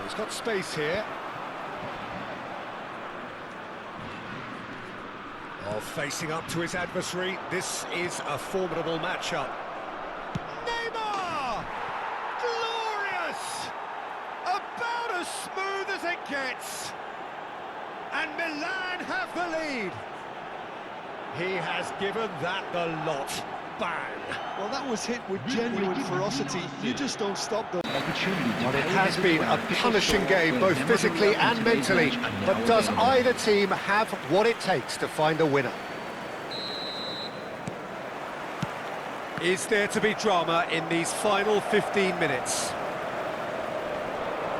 He's got space here. Oh, facing up to his adversary, this is a formidable matchup. Neymar! Glorious! About as smooth as it gets. And Milan have the lead. He has given that the lot. Bang! Well, that was hit with genuine ferocity. You just don't stop them. Well, it has been a punishing game, both physically and mentally. But does either team have what it takes to find a winner? Is there to be drama in these final 15 minutes?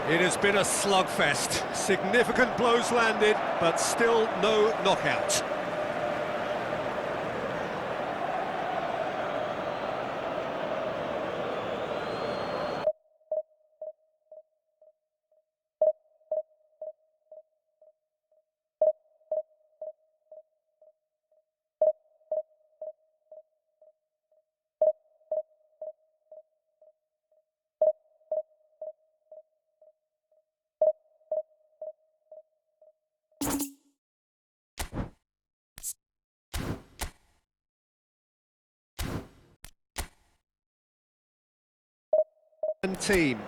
It has been a slugfest. Significant blows landed, but still no knockout. Team.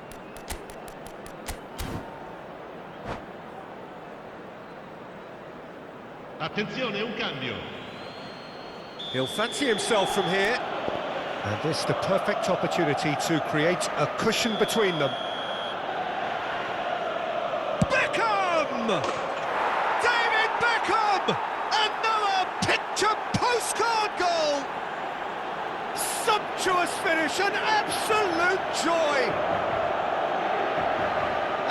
Attenzione, un cambio. He'll fancy himself from here. And this is the perfect opportunity to create a cushion between them. Beckham! David Beckham! Another picture postcard goal! Sumptuous finish, an absolute joy!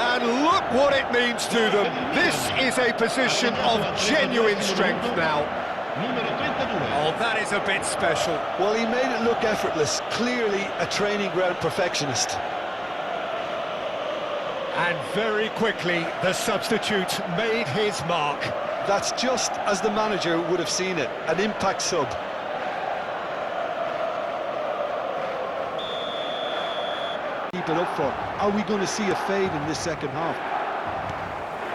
And look what it means to them. This is a position of genuine strength now. Oh, that is a bit special. Well, he made it look effortless. Clearly a training ground perfectionist. And very quickly, the substitute made his mark. That's just as the manager would have seen it, an impact sub. Keep it up for. Are we going to see a fade in this second half?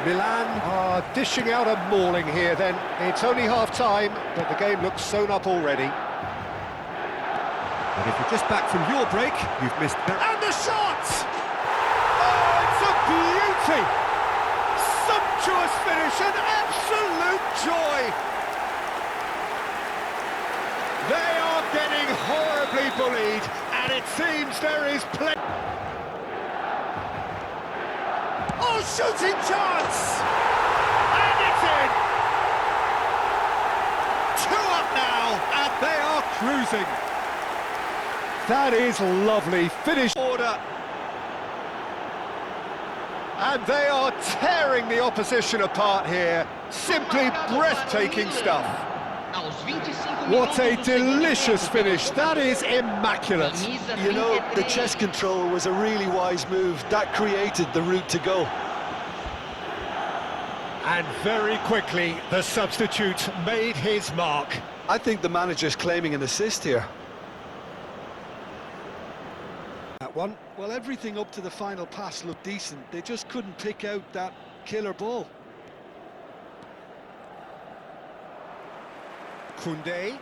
Milan are dishing out a mauling here then. It's only half-time, but the game looks sewn up already. But if you're just back from your break, you've missed that. And the shot! Oh, it's a beauty! Sumptuous finish, an absolute joy! They are getting horribly bullied, and it seems there is play. Oh, shooting chance! And it's in! 2 up now, and they are cruising. That is lovely. Finish order. And they are tearing the opposition apart here. Simply breathtaking stuff. What a delicious finish. That is immaculate. You know, the chest control was a really wise move. That created the route to go. And very quickly, the substitute made his mark. I think the manager's claiming an assist here. That one. Well, everything up to the final pass looked decent. They just couldn't pick out that killer ball. Koundé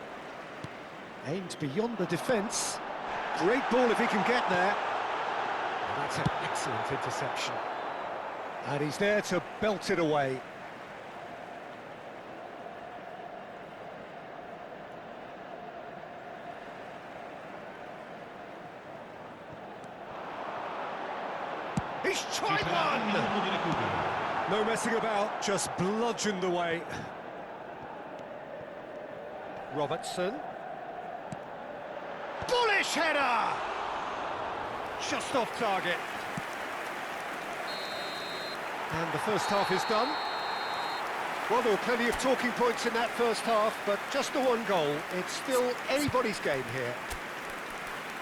aimed beyond the defence. Great ball if he can get there. And that's an excellent interception. And he's there to belt it away. He's tried one! No messing about, just bludgeoned away. Robertson. Bullish header! Just off target. And the first half is done. Well, there were plenty of talking points in that first half, but just the one goal. It's still anybody's game here.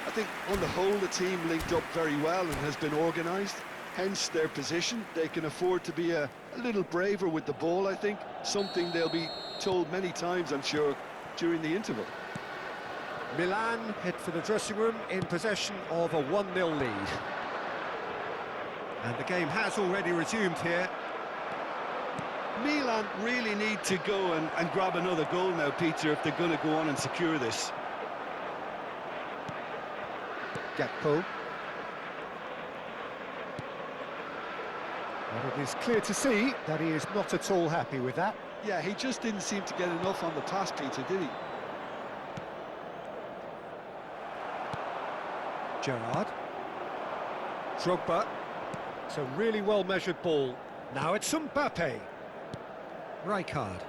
I think on the whole the team linked up very well and has been organised. Hence their position. They can afford to be a little braver with the ball, I think. Something they'll be told many times, I'm sure, during the interval. Milan head for the dressing room in possession of a 1-0 lead. And the game has already resumed here. Milan really need to go and grab another goal now, Peter, if they're going to go on and secure this. Gakpo. Well, it is clear to see that he is not at all happy with that. Yeah, he just didn't seem to get enough on the pass, Peter, did he? Gerrard. Drogba. It's a really well-measured ball. Now it's Mbappe. Rijkaard.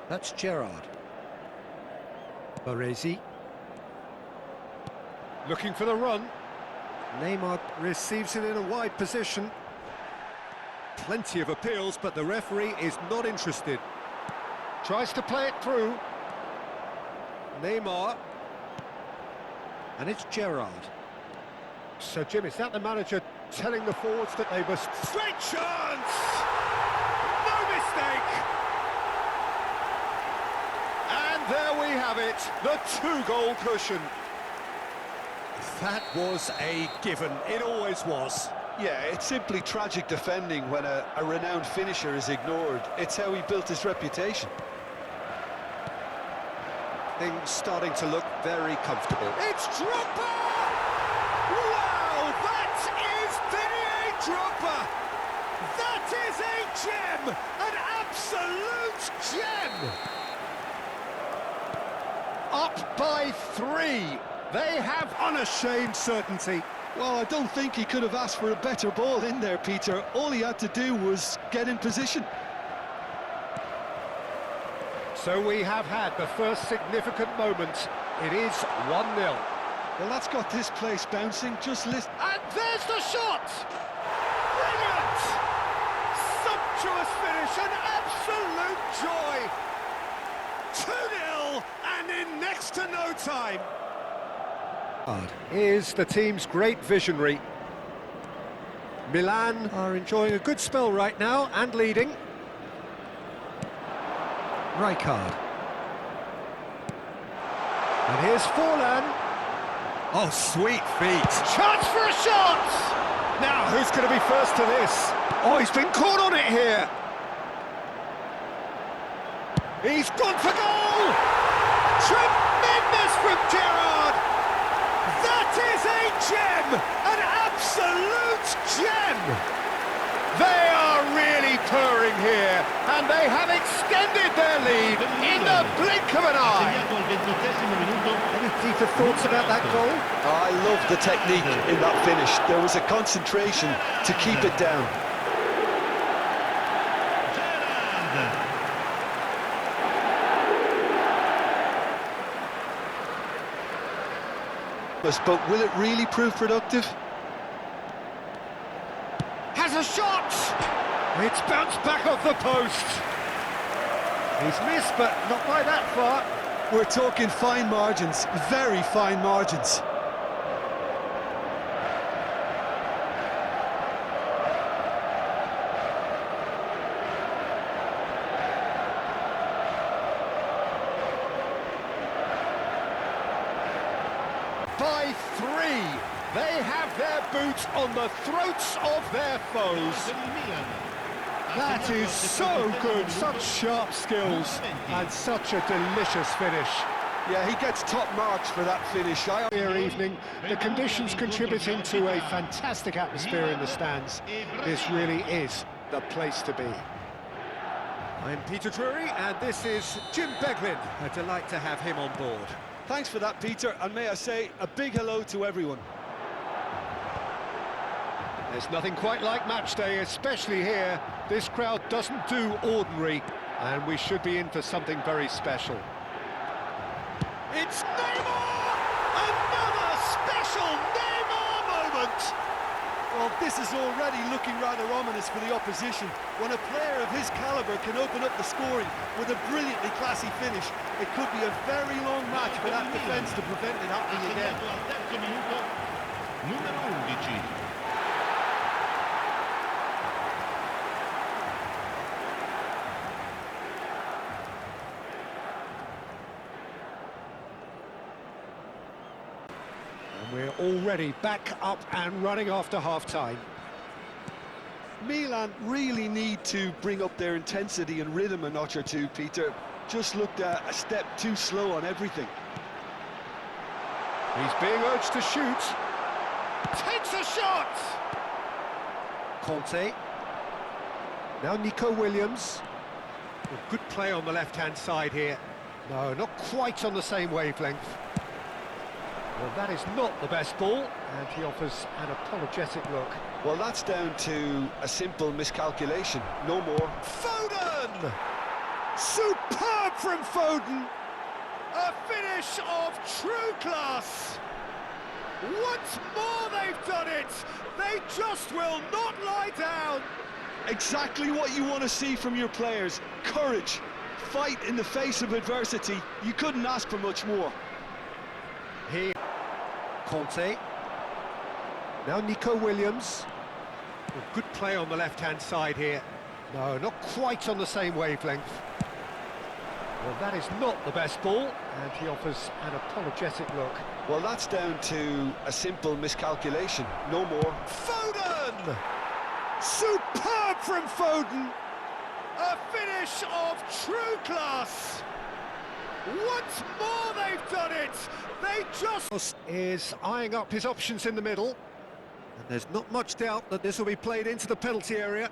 That's Gerrard. Baresi. Looking for the run. Neymar receives it in a wide position. Plenty of appeals, but the referee is not interested. Tries to play it through. Neymar. And it's Gerrard. So, Jim, is that the manager telling the forwards that they must... Great chance! No mistake! And there we have it, the two-goal cushion. That was a given, it always was. Yeah, it's simply tragic defending when a renowned finisher is ignored. It's how he built his reputation. Things starting to look very comfortable. It's Drogba! Wow, that is Didier Drogba! That is a gem! An absolute gem! Up by 3. They have unashamed certainty. Well, I don't think he could have asked for a better ball in there, Peter. All he had to do was get in position. So we have had the first significant moment. It is 1-0. Well, that's got this place bouncing. Just listen. And there's the shot! Brilliant! Sumptuous finish, an absolute joy! 2-0, and in next to no time. Is the team's great visionary. Milan are enjoying a good spell right now and leading. Rijkaard. And here's Forlan. Oh, sweet feet. Chance for a shot! Now, who's going to be first to this? Oh, he's been caught on it here. He's gone for goal! Tremendous from Gerrard! That is a gem! An absolute gem! They are really purring here, and they have extended their lead in the blink of an eye. Any deeper thoughts about that goal? I love the technique in that finish. There was a concentration to keep it down. But will it really prove productive? Has a shot! It's bounced back off the post. He's missed, but not by that far. We're talking fine margins, very fine margins. By 3, they have their boots on the throats of their foes. That is so good, such sharp skills, and such a delicious finish. Yeah, he gets top marks for that finish. Here evening, the conditions contributing to a fantastic atmosphere in the stands. This really is the place to be. I'm Peter Drury, and this is Jim Beglin. A delight to have him on board. Thanks for that, Peter, and may I say a big hello to everyone. There's nothing quite like match day, especially here. This crowd doesn't do ordinary, and we should be in for something very special. It's Neymar! Another special Neymar moment! Well, this is already looking rather ominous for the opposition. When a player of his calibre can open up the scoring with a brilliantly classy finish, it could be a very long match for that defence to prevent it happening again. We're already back up and running after half-time. Milan really need to bring up their intensity and rhythm a notch or two, Peter. Just looked a step too slow on everything. He's being urged to shoot. Takes a shot! Conte. Now Nico Williams. Well, good play on the left-hand side here. No, not quite on the same wavelength. Well, that is not the best ball, and he offers an apologetic look. Well, that's down to a simple miscalculation, no more. Foden! Superb from Foden! A finish of true class! Once more they've done it! They just will not lie down! Exactly what you want to see from your players. Courage, fight in the face of adversity. You couldn't ask for much more. Here, Conte. Now Nico Williams. Well, good play on the left-hand side here. No, not quite on the same wavelength. Well, that is not the best ball, and he offers an apologetic look. Well, that's down to a simple miscalculation, no more. Foden! Superb from Foden! A finish of true class! Once more they've done it! They just... is eyeing up his options in the middle. And there's not much doubt that this will be played into the penalty area.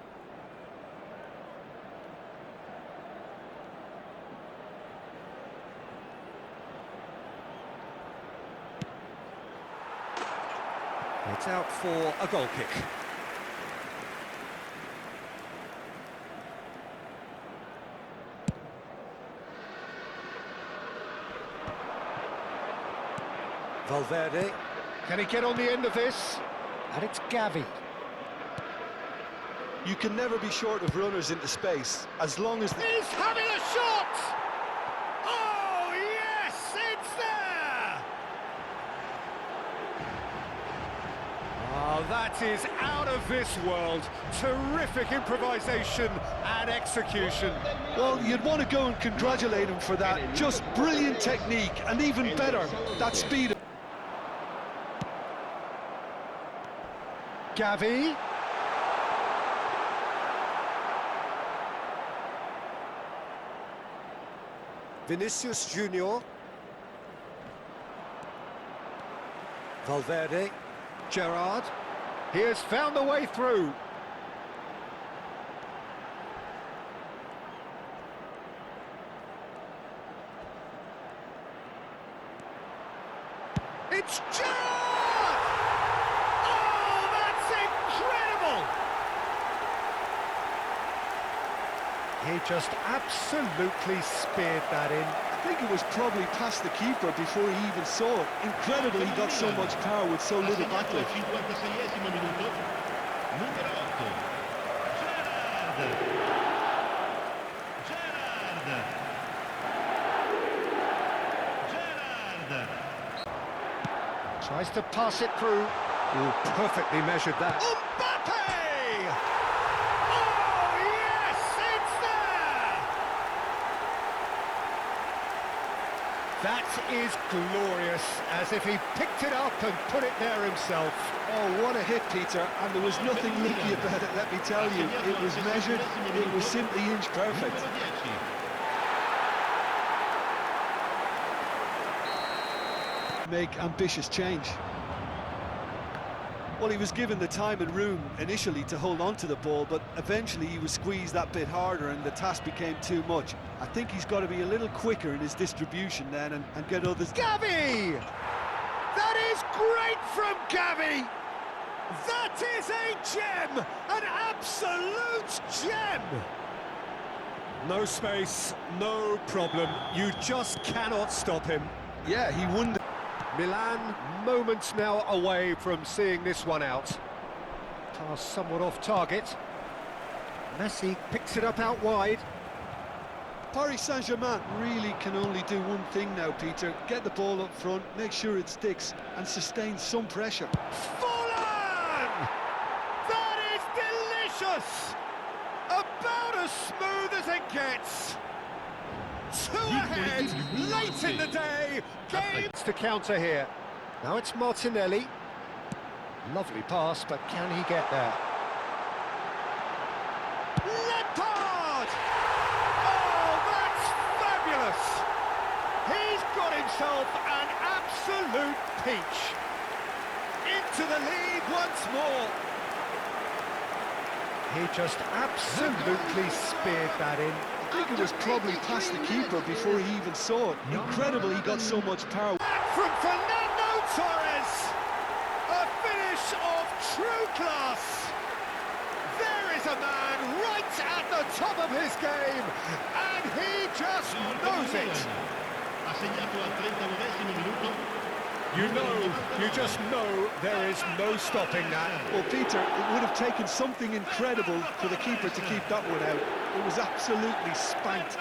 It's out for a goal kick. Valverde, can he get on the end of this? And it's Gavi. You can never be short of runners into space, as long as... He's having a shot! Oh, yes, it's there! Oh, that is out of this world. Terrific improvisation and execution. Well, you'd want to go and congratulate him for that. Just brilliant technique, and even better, that speed. Gavi. Vinicius Junior. Valverde. Gerrard. He has found the way through. It's Gerrard! Oh, that's incredible! He just absolutely speared that in. I think it was probably past the keeper before he even saw it. Incredible he got so much power with so little backlift. 56esimo minuto, numero 8. Gerrard. Tries to pass it through. Oh, perfectly measured that. Mbappe! Oh, yes, it's there! That is glorious, as if he picked it up and put it there himself. Oh, what a hit, Peter, and there was nothing leaky about it, let me tell you. It was measured, it was simply inch perfect. Make ambitious change. Well, he was given the time and room initially to hold on to the ball, but eventually he was squeezed that bit harder and the task became too much. I think he's got to be a little quicker in his distribution then and get others... Gavi! That is great from Gavi! That is a gem! An absolute gem! No space, no problem. You just cannot stop him. Yeah, he won the... Milan moments now away from seeing this one out. Pass somewhat off target. Messi picks it up out wide. Paris Saint-Germain really can only do one thing now, Peter. Get the ball up front, make sure it sticks, and sustain some pressure. Fallen! That is delicious! About as smooth as it gets. Two ahead, late in the day. Games to counter here. Now it's Martinelli. Lovely pass, but can he get there? Lampard! Oh, that's fabulous! He's got himself an absolute peach. Into the lead once more. He just absolutely speared that in. I think it was probably past the keeper before he even saw it. Incredible he got so much power. From Fernando Torres! A finish of true class! There is a man right at the top of his game, and he just knows it. Ha segnato al 39esimo minuto. You just know there is no stopping that. Well, Peter, it would have taken something incredible for the keeper to keep that one out. It was absolutely spanked.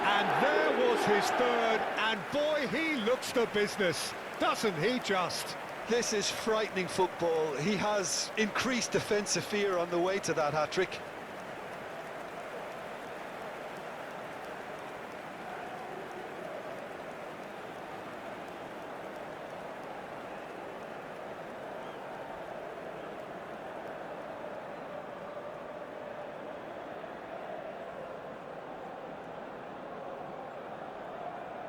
And there was his third, and boy, he looks the business, doesn't he just? This is frightening football. He has increased defensive fear on the way to that hat-trick.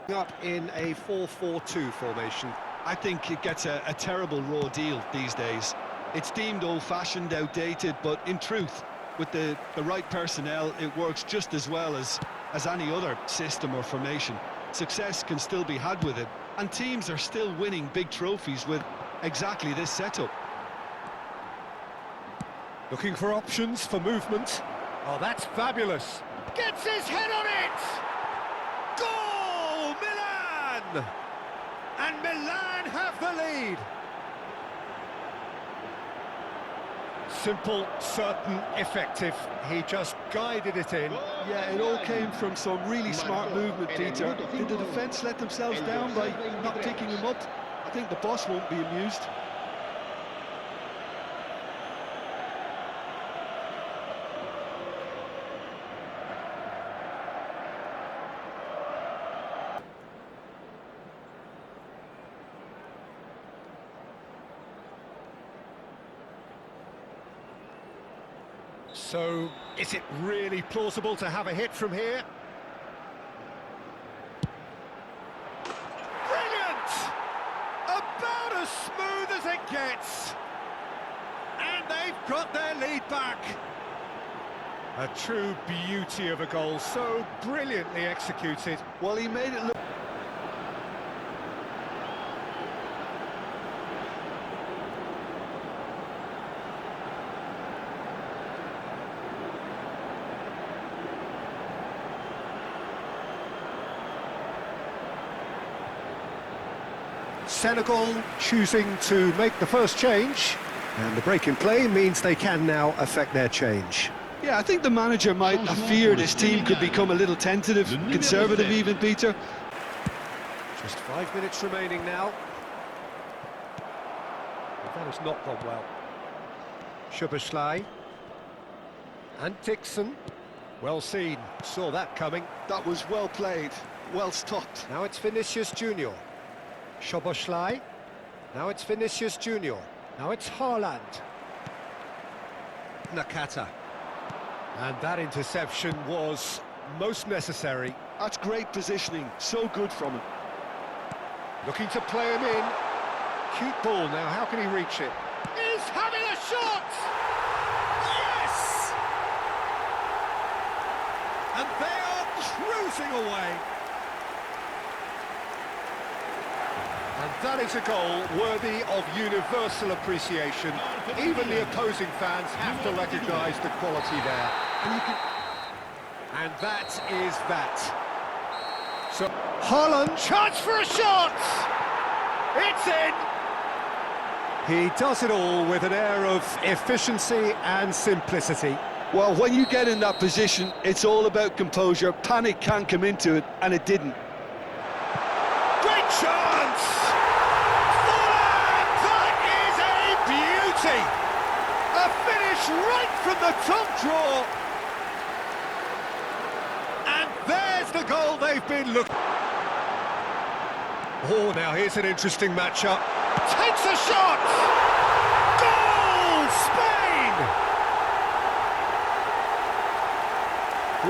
Up in a 4-4-2 formation. I think it gets a terrible raw deal these days. It's deemed old-fashioned, outdated, but in truth, with the right personnel, it works just as well as any other system or formation. Success can still be had with it, and teams are still winning big trophies with exactly this setup. Looking for options for movement. Oh, that's fabulous. Gets his head on it! Goal, Milan! And Milan have the lead. Simple, certain, effective. He just guided it in. Yeah, it all came from some really smart movement, Peter. Did the defence let themselves down by not picking him up? I think the boss won't be amused. So, is it really plausible to have a hit from here? Brilliant! About as smooth as it gets. And they've got their lead back. A true beauty of a goal, so brilliantly executed. Well, he made it look... Senegal choosing to make the first change, and the break in play means they can now affect their change. Yeah, I think the manager might have feared his team could become a little tentative, conservative even, Peter. Just 5 minutes remaining now. But that has not gone well. Szoboszlai. And Dixon. Well seen, saw that coming. That was well played, well stopped. Now it's Vinicius Junior. Szoboszlai. Now it's Vinicius Junior. Now it's Haaland. Nakata. And that interception was most necessary. That's great positioning, so good from him. Looking to play him in. Cute ball now, how can he reach it? He's having a shot! Yes! And they are cruising away. And that is a goal worthy of universal appreciation. Even the opposing fans have to recognise the quality there. And that is that. So, Haaland, chance for a shot! It's in! He does it all with an air of efficiency and simplicity. Well, when you get in that position, it's all about composure. Panic can come into it, and it didn't. Great chance! Haaland, that is a beauty! A finish right from the top draw. And there's the goal they've been looking. Oh, now here's an interesting matchup. Takes a shot! Goal! Spain!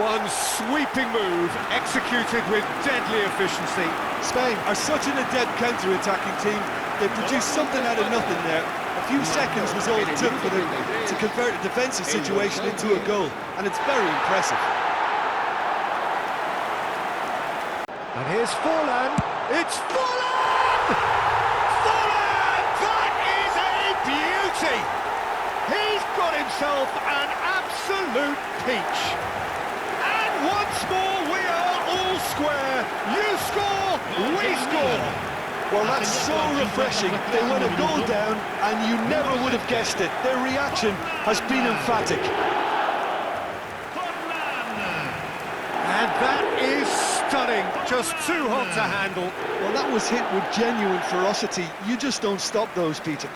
One sweeping move, executed with deadly efficiency. Spain are such an adept counter-attacking team. They produced something out of nothing there. A few seconds was all it took for them to convert a defensive situation into a goal, and it's very impressive. And here's Forlan. It's Forlan! Forlan! That is a beauty! He's got himself an absolute peach. And once more we are all square. You score, we score. Well, that's so refreshing. They went a goal down, and you never would have guessed it. Their reaction has been emphatic. And that is stunning. Just too hot to handle. Well, that was hit with genuine ferocity. You just don't stop those, Peter.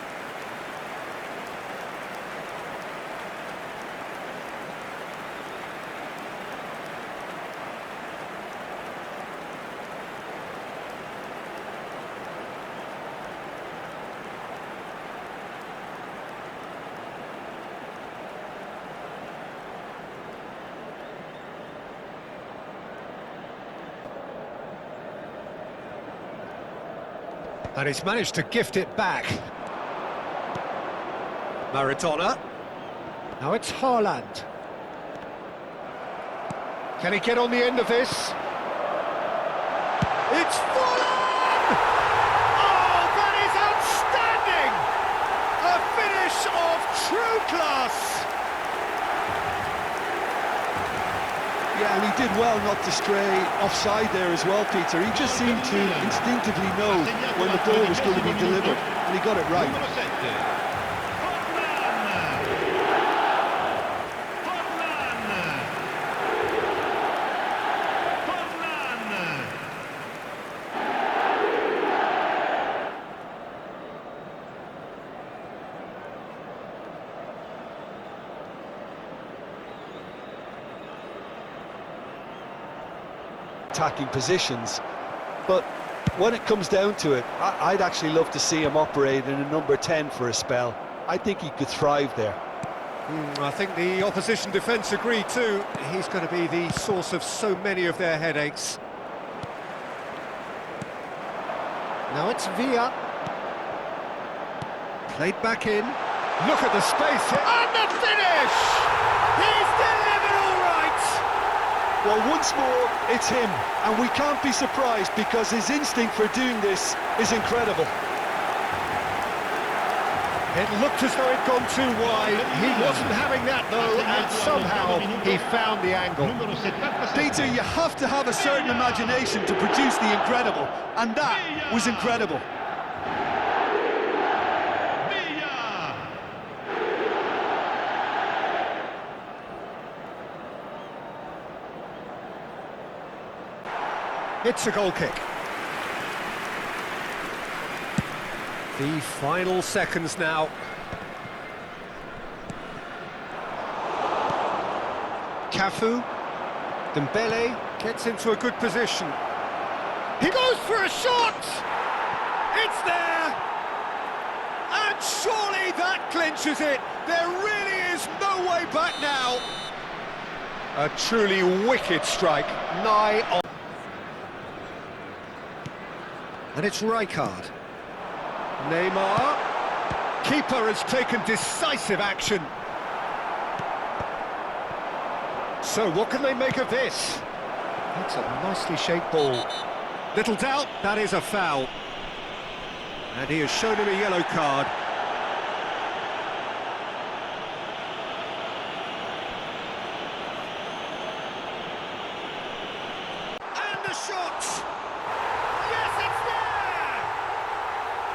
And he's managed to gift it back. Maradona. Now it's Haaland. Can he get on the end of this? It's Forlan! Oh, that is outstanding! A finish of true class! Yeah, and he did well not to stray offside there as well, Peter. He just seemed to instinctively know when the ball was going to be delivered, and he got it right. Attacking positions, but when it comes down to it, I'd actually love to see him operate in a number 10 for a spell. I think he could thrive there. I think the opposition defence agree too. He's going to be the source of so many of their headaches. Now it's Villa. Played back in. Look at the space here. And the finish! He's delivered all right! Well, once more, it's him, and we can't be surprised because his instinct for doing this is incredible. It looked as though it'd gone too wide. He wasn't having that, though, and somehow he found the angle. Peter, you have to have a certain imagination to produce the incredible, and that was incredible. It's a goal kick. The final seconds now. Cafu. Dembele gets into a good position. He goes for a shot! It's there! And surely that clinches it. There really is no way back now. A truly wicked strike, nigh on. And it's Rijkaard. Neymar. Keeper has taken decisive action. So what can they make of this? That's a nicely shaped ball. Little doubt, that is a foul. And he has shown him a yellow card. And the shot! Yes, it's there!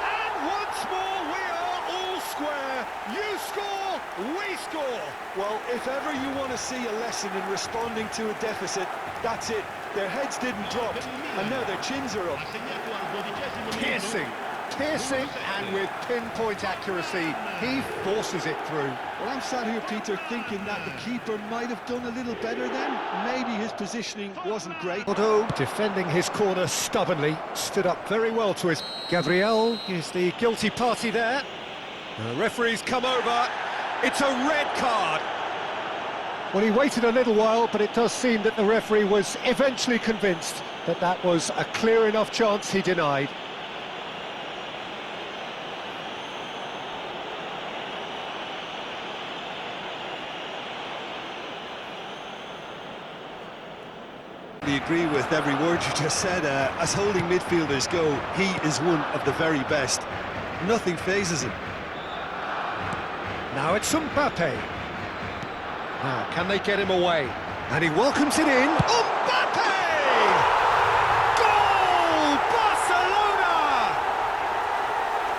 And once more we are all square. You score, we score. Well, if ever you want to see a lesson in responding to a deficit, that's it. Their heads didn't drop, and now their chins are up. Piercing. Piercing and with pinpoint accuracy, he forces it through. Well, I'm sat here, Peter, thinking that the keeper might have done a little better then. Maybe his positioning wasn't great. Otto, defending his corner stubbornly, stood up very well to his... Gabriel is the guilty party there. The referee's come over. It's a red card. Well, he waited a little while, but it does seem that the referee was eventually convinced that that was a clear enough chance he denied. I agree with every word you just said. As holding midfielders go, he is one of the very best. Nothing phases him. Now it's Mbappe. Now, can they get him away? And he welcomes it in. Mbappe! Goal! Barcelona!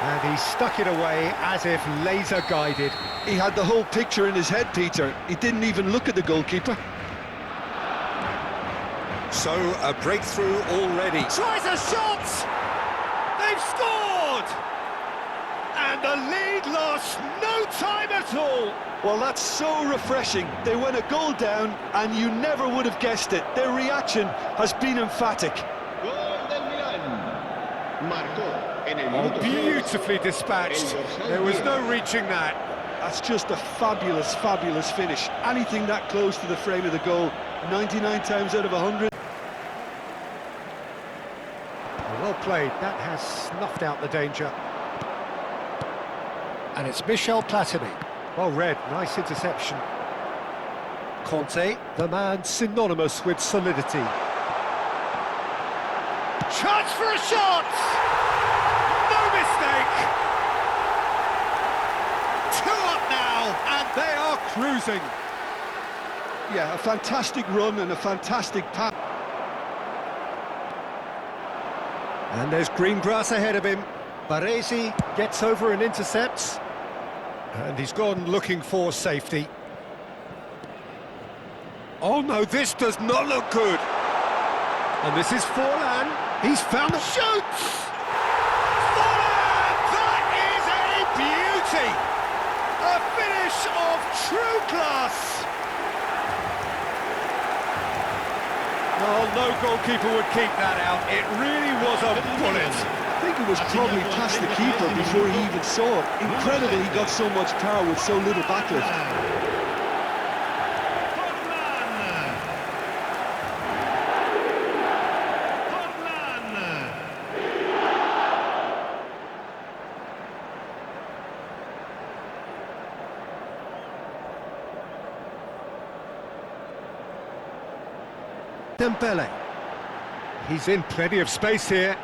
And he stuck it away as if laser guided. He had the whole picture in his head, Peter. He didn't even look at the goalkeeper. So, a breakthrough already. Tries a shot! They've scored! And the lead lost no time at all. Well, that's so refreshing. They went a goal down, and you never would have guessed it. Their reaction has been emphatic. Oh, beautifully dispatched. There was no reaching that. That's just a fabulous, fabulous finish. Anything that close to the frame of the goal, 99 times out of 100. Well played. That has snuffed out the danger. And it's Michel Platini. Well read, nice interception. Conte, the man synonymous with solidity. Chance for a shot! No mistake! 2 up now, and they are cruising. Yeah, a fantastic run and a fantastic pass. And there's green grass ahead of him. Baresi gets over and intercepts. And he's gone looking for safety. Oh no, this does not look good. And this is Forlan. He's found the shoots! Forlan! That is a beauty! A finish of true class! Oh, no goalkeeper would keep that out. It really was a bullet. I think it was probably past the keeper before he even saw it. Incredible he got so much power with so little backlift. Dembele. He's in plenty of space here.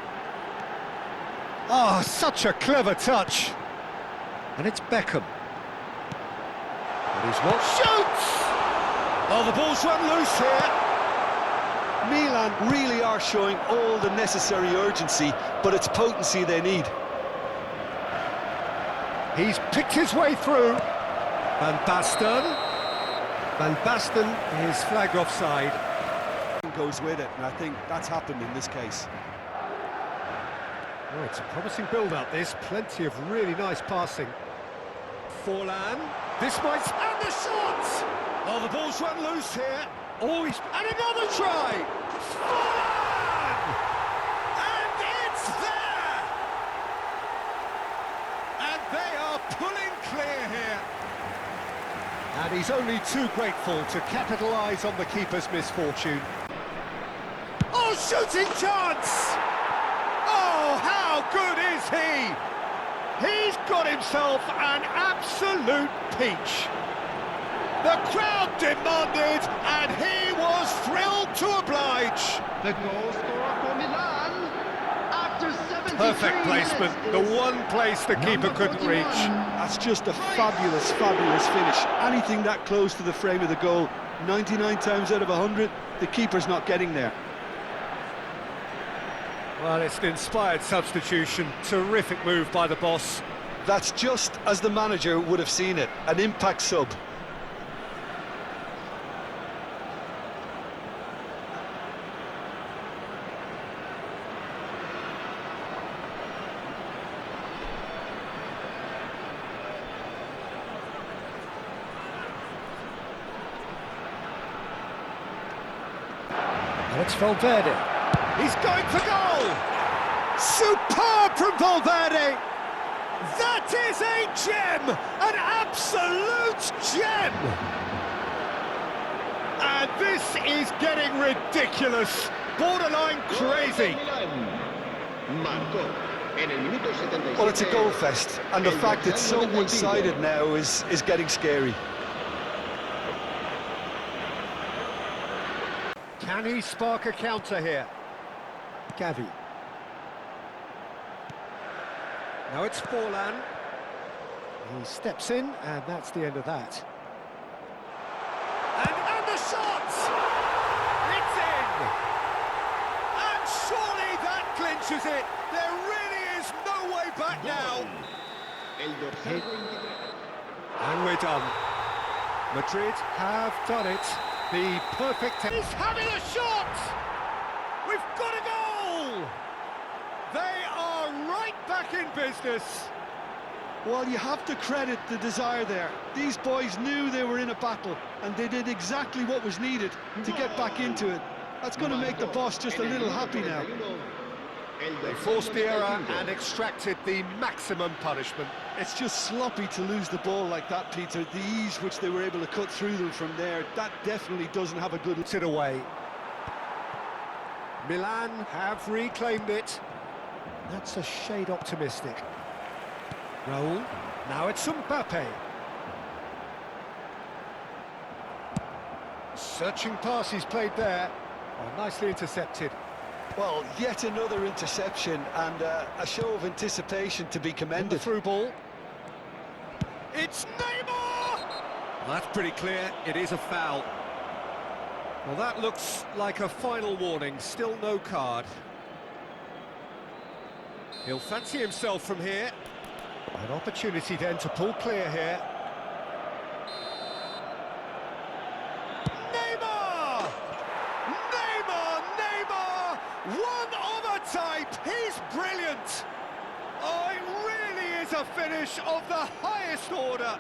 Oh, such a clever touch. And it's Beckham. But he's what? Shoots! Oh, the ball's run loose here. Milan really are showing all the necessary urgency, but it's potency they need. He's picked his way through. Van Basten. Van Basten is flagged offside. Goes with it, and I think that's happened in this case. Oh, it's a promising build-up, this. Plenty of really nice passing. Forlan. This might... And the shot! Oh, the ball's run loose here. Oh, he's... And another try! Forlan! And it's there! And they are pulling clear here. And he's only too grateful to capitalise on the keeper's misfortune. Oh, shooting chance! Oh, how good is he? He's got himself an absolute peach. The crowd demanded, and he was thrilled to oblige. The goal scorer for Milan after 73 Perfect placement, the one place the keeper couldn't reach. That's just a fabulous, fabulous finish. Anything that close to the frame of the goal, 99 times out of 100, the keeper's not getting there. Well, it's an inspired substitution. Terrific move by the boss. That's just as the manager would have seen it, an impact sub. it's Valverde. He's going for goal! Superb from Valverde! That is a gem! An absolute gem! And this is getting ridiculous, borderline crazy. Well, it's a goal fest, and the fact it's so one-sided now is getting scary. Can he spark a counter here? Gavi. Now it's Forlan. He steps in, and that's the end of that. And the shot! It's in! And surely that clinches it. There really is no way back now. And we're done. Madrid have done it. The perfect... He's having a shot! We've got a goal! They are right back in business. Well, you have to credit the desire there. These boys knew they were in a battle, and they did exactly what was needed to get back into it. That's going to make the boss just a little happy now. They forced the error and extracted the maximum punishment. It's just sloppy to lose the ball like that, Peter. The ease which they were able to cut through them from there, that definitely doesn't have a good... Sit away. Milan have reclaimed it. That's a shade optimistic. Raul. Now it's Mbappe. Searching pass he's played there. Oh, nicely intercepted. Well, yet another interception and a show of anticipation to be commended. The through ball. It's Neymar! That's pretty clear, it is a foul. Well, that looks like a final warning, still no card. He'll fancy himself from here. An opportunity then to pull clear here. Neymar! Neymar! Neymar! One of a type! He's brilliant! Oh, it really is a finish of the highest order.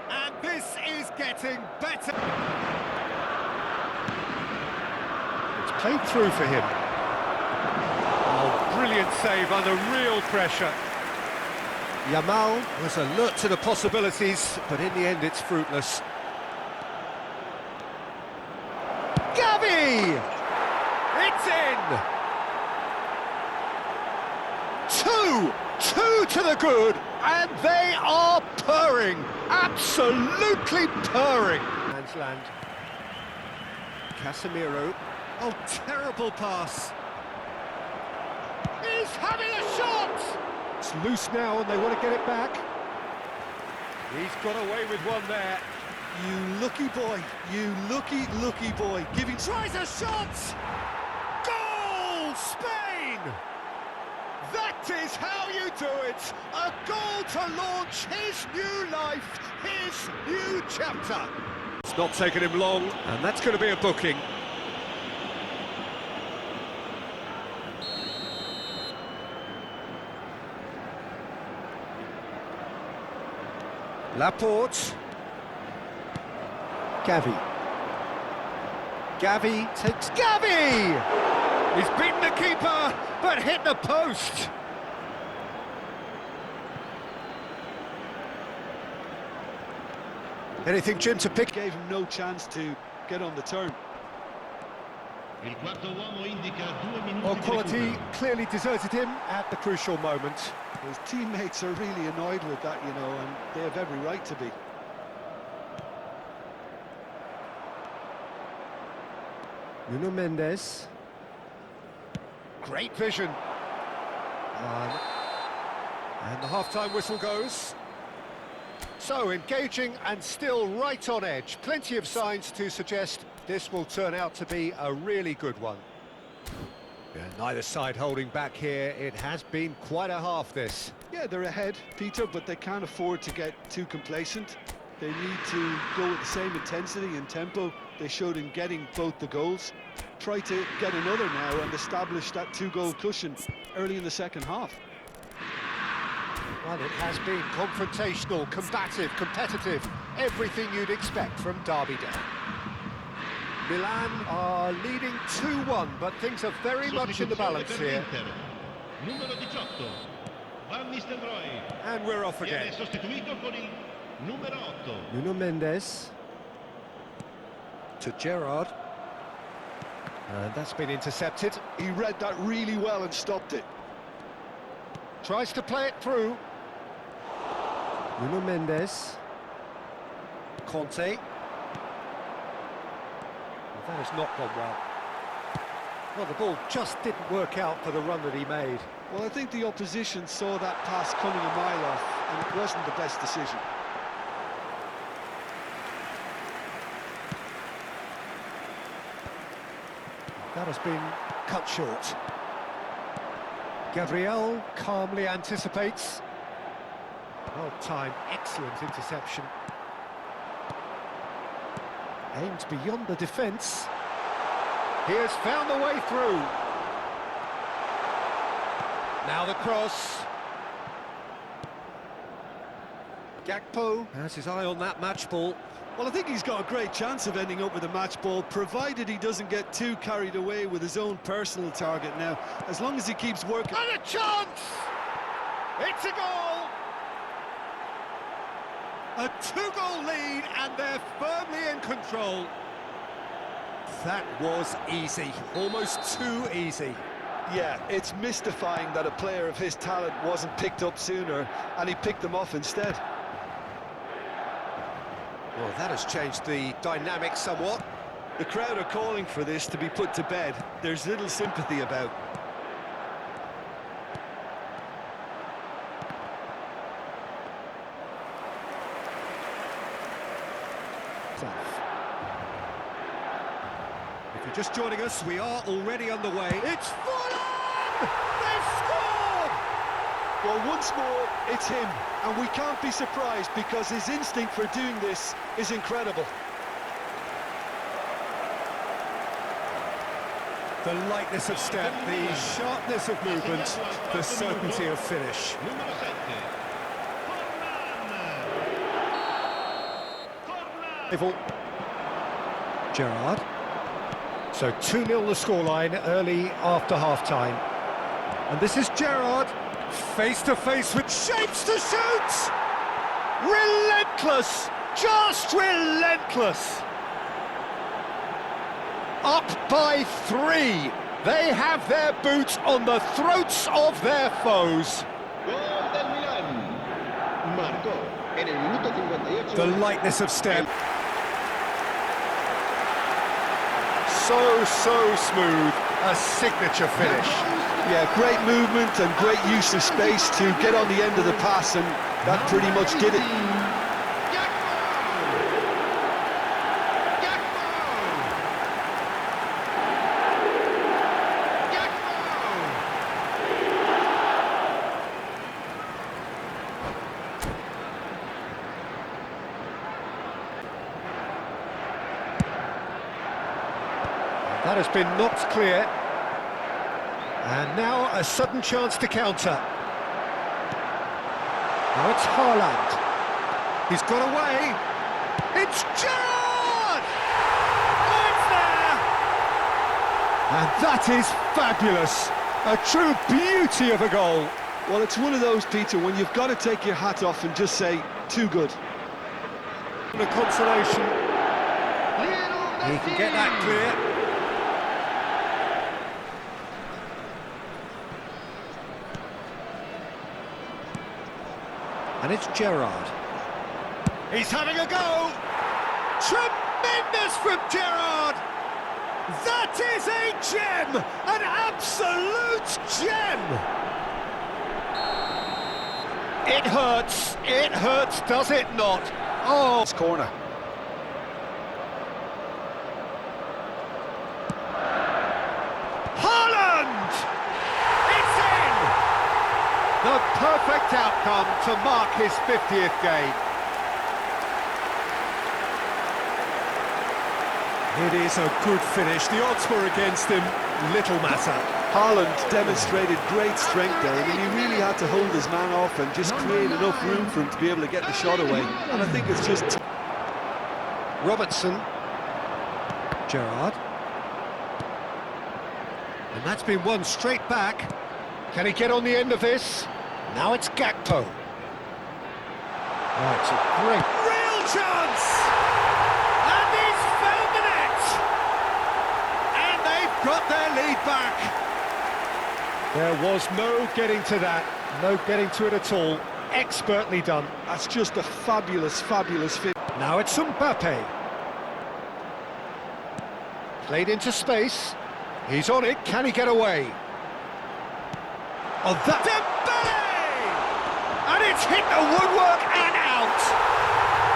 And this is getting better. It's played through for him. Oh, brilliant save under real pressure. Yamal was alert to the possibilities, but in the end it's fruitless. Gavi! It's in! Two to the good, and they are purring, absolutely purring. Man's land. Casemiro. Oh, terrible pass. He's having a shot! It's loose now and they want to get it back. He's got away with one there. You lucky boy, you lucky boy. Tries a shot! Goal, Spain! That is how you do it! A goal to launch his new life, his new chapter. It's not taken him long, and that's going to be a booking. Laporte. Gavi. Gavi takes... Gavi! He's beaten the keeper, but hit the post. Anything, Jim, to pick? Gave him no chance to get on the turn. Well, quality clearly deserted him at the crucial moment. His teammates are really annoyed with that, you know, and they have every right to be. Nuno Mendes. Great vision. And the half-time whistle goes. So, engaging and still right on edge. Plenty of signs to suggest this will turn out to be a really good one. Yeah, neither side holding back here. It has been quite a half, this. Yeah, they're ahead, Peter, but they can't afford to get too complacent. They need to go with the same intensity and tempo they showed in getting both the goals. Try to get another now and establish that two-goal cushion early in the second half. Well, it has been confrontational, combative, competitive, everything you'd expect from Derby Day. Milan are leading 2-1, but things are very much in the balance here. Numero 18, Van Nistelrooy. And we're off Viene again. sostituito con il numero 8. Nuno Mendes to Gerrard. And that's been intercepted. He read that really well and stopped it. Tries to play it through. Nuno Mendes. Conte. That has not gone well. Well, the ball just didn't work out for the run that he made. Well, I think the opposition saw that pass coming a mile off, and it wasn't the best decision. That has been cut short. Gabriel calmly anticipates. Well timed, excellent interception. Aimed beyond the defence. He has found the way through. Now the cross. Gakpo has his eye on that match ball. Well, I think he's got a great chance of ending up with a match ball, provided he doesn't get too carried away with his own personal target now. As long as he keeps working... And a chance! It's a goal! A two-goal lead, and they're firmly in control. That was easy, almost too easy. Yeah, it's mystifying that a player of his talent wasn't picked up sooner, and he picked them off instead. Well, that has changed the dynamic somewhat. The crowd are calling for this to be put to bed. There's little sympathy about. If you're just joining us, we are already underway. It's Fulham! They've scored! Well, once more, it's him, and we can't be surprised because his instinct for doing this is incredible. The lightness of step, the sharpness of movement, the certainty of finish. Numero 7, Level. Gerrard. So 2-0 the scoreline early after half-time. And this is Gerrard, face-to-face with shapes to shoot! Relentless! Just relentless! Up by 3. They have their boots on the throats of their foes. Gol del Milan. Marcó en el minuto 58. The lightness of step. So smooth. A signature finish. Yeah, great movement and great use of space to get on the end of the pass, and that pretty much did it. That has been knocked clear. And now a sudden chance to counter. Now it's Haaland. He's got away. It's Gerrard! Oh, it's there! And that is fabulous. A true beauty of a goal. Well, it's one of those, Peter, when you've got to take your hat off and just say, too good. The consolation. He can get that clear. And it's Gerrard. He's having a go! Tremendous from Gerrard! That is a gem! An absolute gem! It hurts, does it not? Oh! It's corner. The perfect outcome to mark his 50th game. It is a good finish. The odds were against him. Little matter. Haaland demonstrated great strength there. I mean, he really had to hold his man off and just create enough room for him to be able to get the shot away. And I think it's just... Robertson. Gerrard. And that's been won straight back. Can he get on the end of this? Now it's Gakpo. Oh, it's a great... Real chance! And he's found the net! And they've got their lead back. There was no getting to that. No getting to it at all. Expertly done. That's just a fabulous, fabulous fit. Now it's Mbappe. Played into space. He's on it. Can he get away? Oh, that... Dembele! And it's hit the woodwork and out.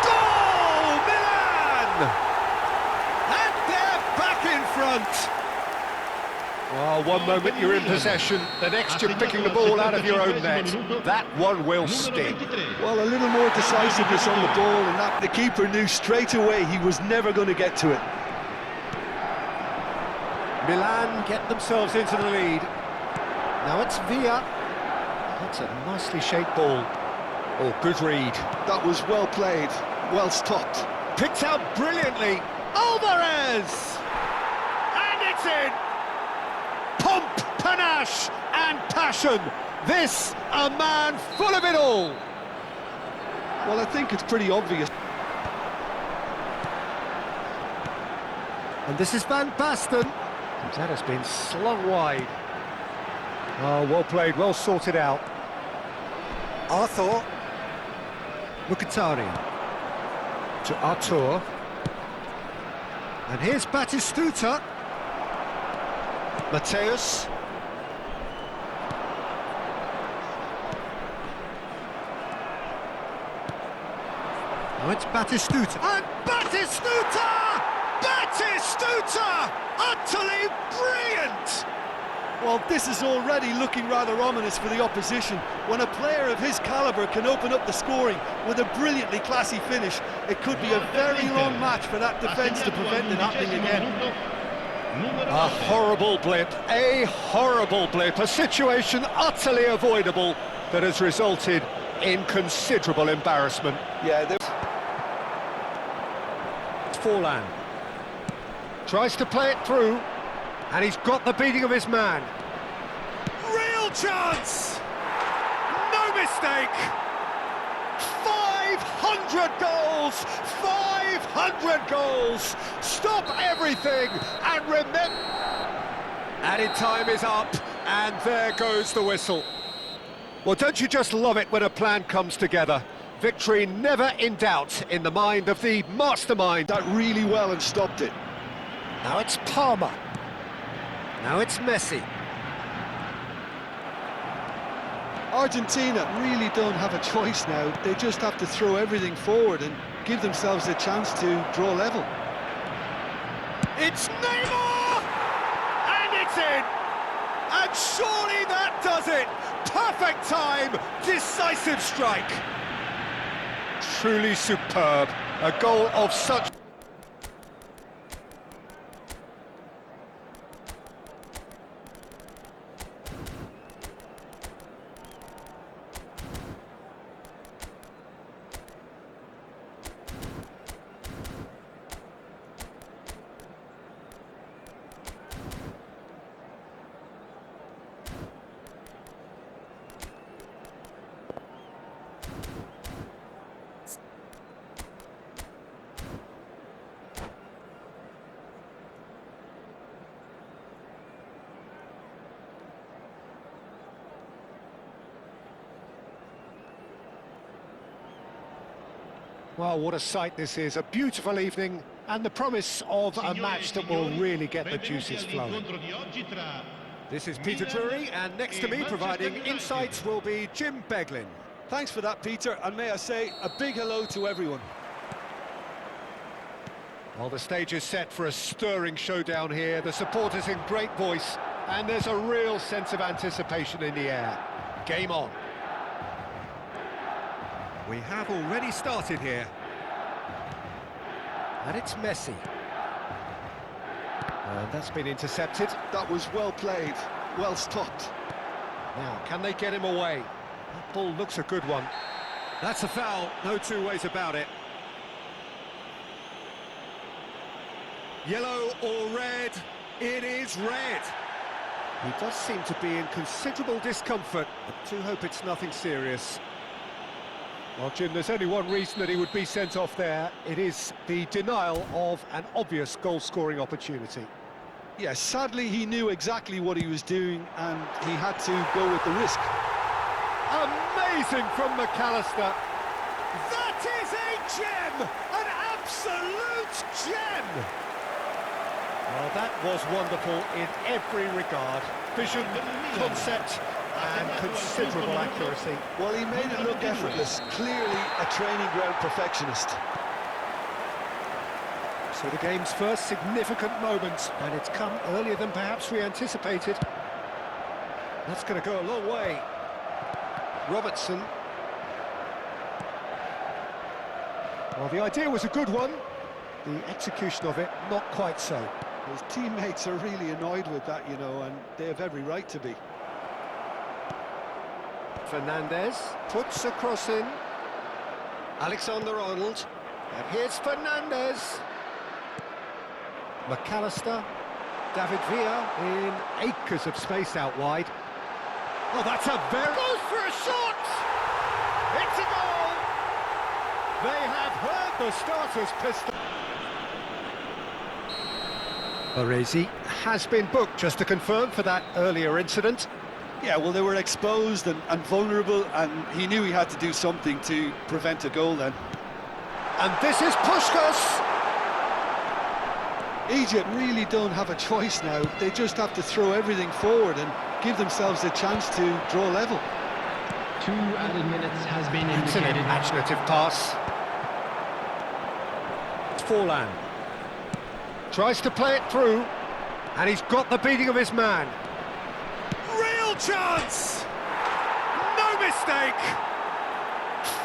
Goal, Milan! And they're back in front. Oh, one moment you're in possession, the next you're picking the ball out of your own net. That one will sting. Well, a little more decisiveness on the ball, and that the keeper knew straight away he was never going to get to it. Milan get themselves into the lead. Now it's Villa. That's a nicely shaped ball. Oh, good read. That was well played, well stopped. Picked out brilliantly. Alvarez! And it's in! Pomp, panache and passion. This, a man full of it all. Well, I think it's pretty obvious. And this is Van Basten. That has been slung wide. Oh, well played, well sorted out. Arthur. Mkhitaryan. To Artur. And here's Batistuta. Mateus. Now it's Batistuta. And Batistuta! Batistuta! Utterly brilliant! Well, this is already looking rather ominous for the opposition. When a player of his calibre can open up the scoring with a brilliantly classy finish, it could be a very long match for that defence to prevent it happening again. A horrible blip, a situation utterly avoidable that has resulted in considerable embarrassment. Yeah, Forlan tries to play it through, and he's got the beating of his man. Real chance! No mistake! 500 goals! 500 goals! Stop everything and remember... Added time is up, and there goes the whistle. Well, don't you just love it when a plan comes together? Victory never in doubt in the mind of the mastermind. that really well and stopped it. Now it's Palmer. Now it's Messi. Argentina really don't have a choice now. They just have to throw everything forward and give themselves a chance to draw level. It's Neymar! And it's in! And surely that does it! Perfect time, decisive strike. Truly superb. A goal of such... Well, what a sight this is. A beautiful evening and the promise of a match that will really get the juices flowing. This is Peter Drury, and next to me providing insights will be Jim Beglin. Thanks for that, Peter, and may I say a big hello to everyone. Well, the stage is set for a stirring showdown here. The supporters in great voice, and there's a real sense of anticipation in the air. Game on. We have already started here. And it's Messi. And that's been intercepted. That was well played, well stopped. Now, can they get him away? That ball looks a good one. That's a foul, no two ways about it. Yellow or red? It is red. He does seem to be in considerable discomfort. I do hope it's nothing serious. Well, Jim, there's only one reason that he would be sent off there. It is the denial of an obvious goal-scoring opportunity. Yeah, sadly he knew exactly what he was doing and he had to go with the risk. Amazing from McAllister. That is a gem! An absolute gem! Well, that was wonderful in every regard. Vision, concept, and considerable accuracy. Well, he made it look effortless. Clearly a training ground perfectionist. So the game's first significant moment, and it's come earlier than perhaps we anticipated. That's going to go a long way. Robertson. Well, the idea was a good one. The execution of it, not quite so. His teammates are really annoyed with that, you know, and they have every right to be. Fernandez puts a cross in. Alexander-Arnold. And here's Fernandez. McAllister. David Villa in acres of space out wide. Oh, that's a very... Goes for a shot! It's a goal! They have heard the starter's pistol. Baresi has been booked, just to confirm, for that earlier incident. Yeah, well, they were exposed and vulnerable, and he knew he had to do something to prevent a goal then. And this is Puskás! Egypt really don't have a choice now. They just have to throw everything forward and give themselves a chance to draw level. 2 added minutes has been It's an indicated. imaginative pass. Forlan tries to play it through, and he's got the beating of his man. Real chance! No mistake!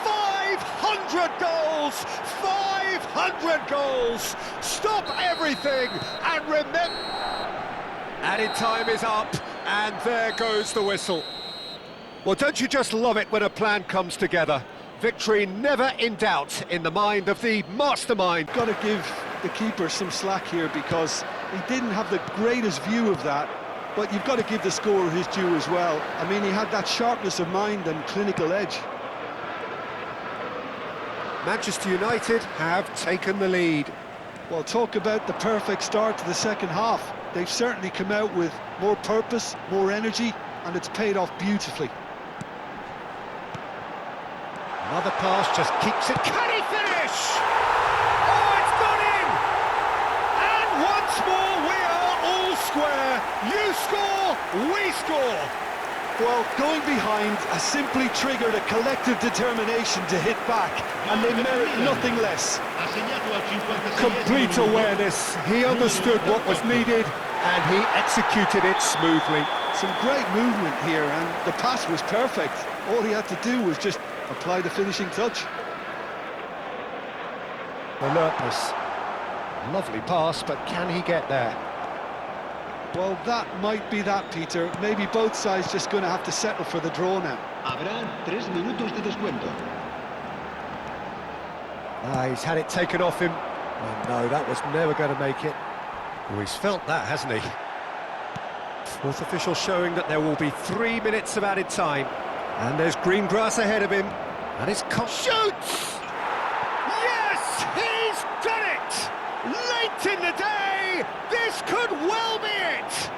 500 goals! 500 goals! Stop everything and remember... Added time is up, and there goes the whistle. Well, don't you just love it when a plan comes together? Victory never in doubt in the mind of the mastermind. Got to give the keeper some slack here because he didn't have the greatest view of that, but you've got to give the scorer his due as well. I mean, he had that sharpness of mind and clinical edge. Manchester United have taken the lead. Well, talk about the perfect start to the second half. They've certainly come out with more purpose, more energy, and it's paid off beautifully. Another pass just keeps it. Can he finish? Oh, it's gone in! And once more we are all square. You score, we score. Well, going behind has simply triggered a collective determination to hit back, and they merit nothing less. Complete awareness. He understood what was needed, and he executed it smoothly. Some great movement here, and the pass was perfect. All he had to do was just apply the finishing touch. Alertness. Lovely pass, but can he get there? Well, that might be that, Peter. Maybe both sides just going to have to settle for the draw now. Habrá 3 minutos de descuento. He's had it taken off him. Oh, no, that was never going to make it. Oh, he's felt that, hasn't he? Fourth official showing that there will be 3 minutes of added time. And there's green grass ahead of him. And his shoots! Yes, he's done it! Late in the day, this could well be it!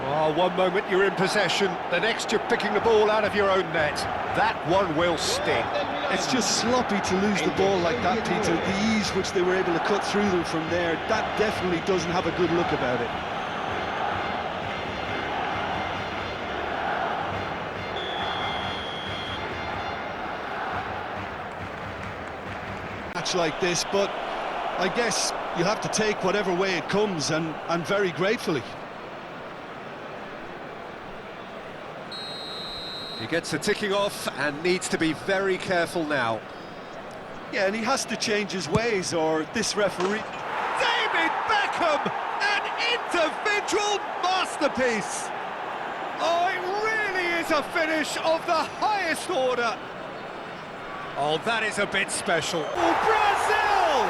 Oh, one moment you're in possession, the next you're picking the ball out of your own net. That one will sting. It's just sloppy to lose the ball like that, Peter. The ease which they were able to cut through them from there, that definitely doesn't have a good look about it. Match like this, but I guess you have to take whatever way it comes, and very gratefully. He gets the ticking off and needs to be very careful now. Yeah, and he has to change his ways, or this referee... David Beckham! An individual masterpiece! Oh, it really is a finish of the highest order! Oh, that is a bit special. Oh, Brazil!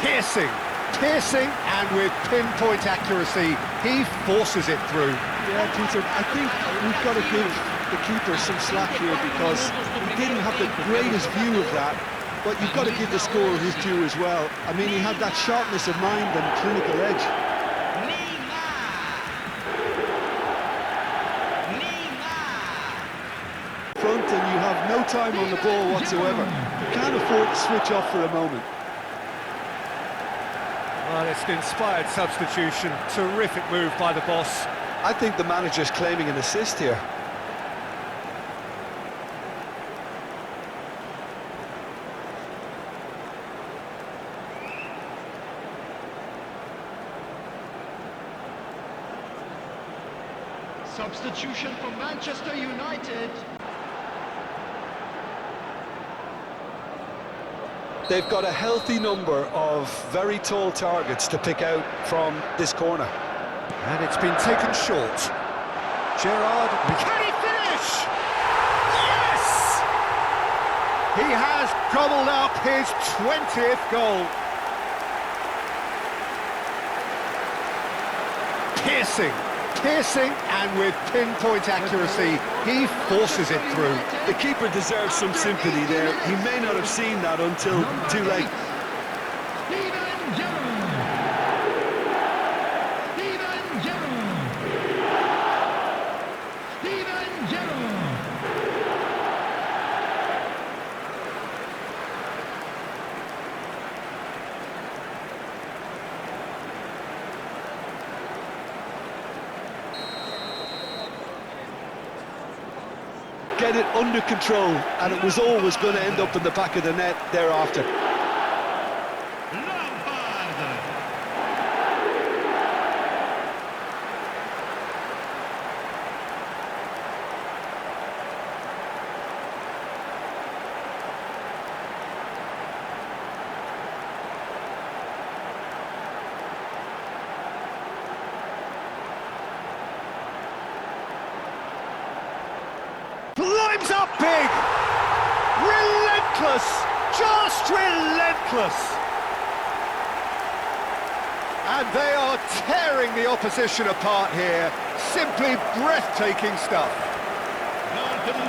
Piercing, and with pinpoint accuracy, he forces it through. Yeah, Peter, I think we've got to give the keeper some slack here because he didn't have the greatest view of that, but you've got to give the scorer his due as well. I mean, he had that sharpness of mind and clinical edge. Front, and you have no time on the ball whatsoever. You can't afford to switch off for a moment. Well, it's an inspired substitution. Terrific move by the boss. I think the manager's claiming an assist here. Substitution for Manchester United. They've got a healthy number of very tall targets to pick out from this corner. And it's been taken short. Gerrard, can he finish? Yes! He has gobbled up his 20th goal. Piercing, and with pinpoint accuracy, he forces it through. The keeper deserves some sympathy there. He may not have seen that until too late. Get it under control, and it was always going to end up in the back of the net thereafter. Climbs up big! Relentless! Just relentless! And they are tearing the opposition apart here. Simply breathtaking stuff.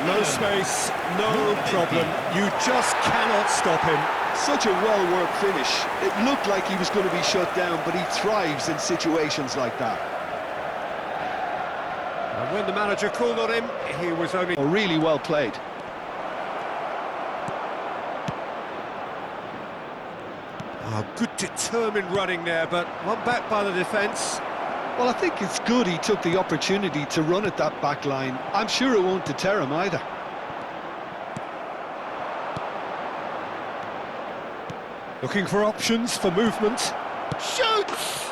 No space, no problem. You just cannot stop him. Such a well-worked finish. It looked like he was going to be shut down, but he thrives in situations like that. And when the manager called on him, he was only... Really well played. Oh, good determined running there, but one back by the defence. Well, I think it's good he took the opportunity to run at that back line. I'm sure it won't deter him either. Looking for options for movement. Shoots!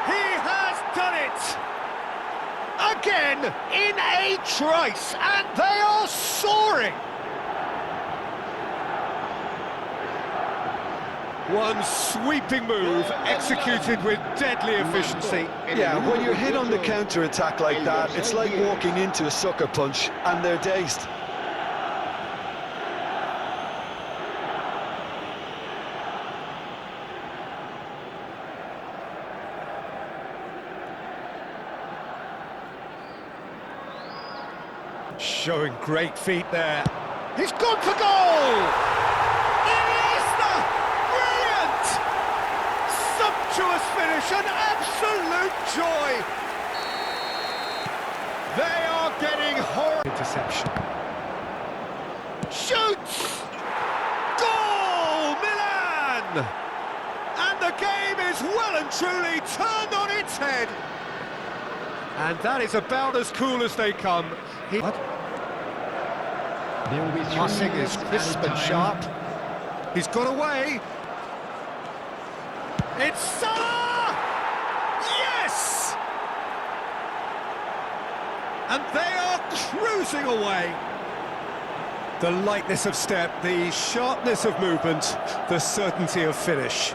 He has done it! Again, in a trice, and they are soaring! One sweeping move, executed with deadly efficiency. Yeah, when you're hit on the counter-attack like that, it's like walking into a sucker punch, and they're dazed. Showing great feet there. He's gone for goal! Iniesta! Brilliant! Sumptuous finish, an absolute joy! They are getting horror. Interception. Shoots! Goal! Milan! And the game is well and truly turned on its head. And that is about as cool as they come. Passing is crisp and sharp. He's got away. It's Salah! Yes! And they are cruising away. The lightness of step, the sharpness of movement, the certainty of finish.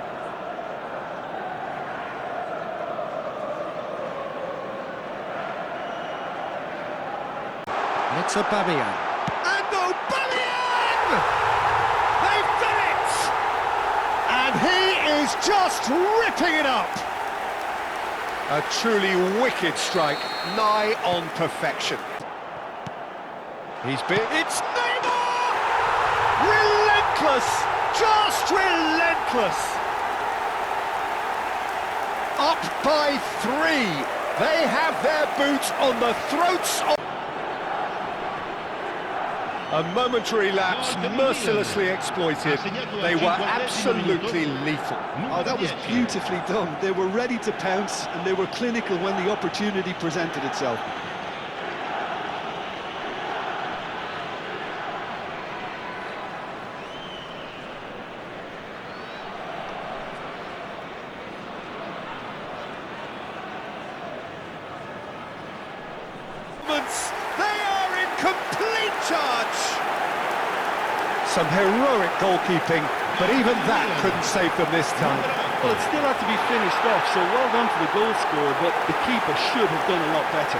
It's Aubameyang. And Aubameyang! They've done it! And he is He's just ripping it up! A truly wicked strike, nigh on perfection. It's Neymar! Relentless! Just relentless! Up by 3. They have their boots on the throats of... A momentary lapse mercilessly exploited. They were absolutely lethal. Oh, that was beautifully done. They were ready to pounce and they were clinical when the opportunity presented itself. They are in complete charge! Some heroic goalkeeping, but even that couldn't save them this time. Well, it still had to be finished off, so well done to the goal scorer, but the keeper should have done a lot better.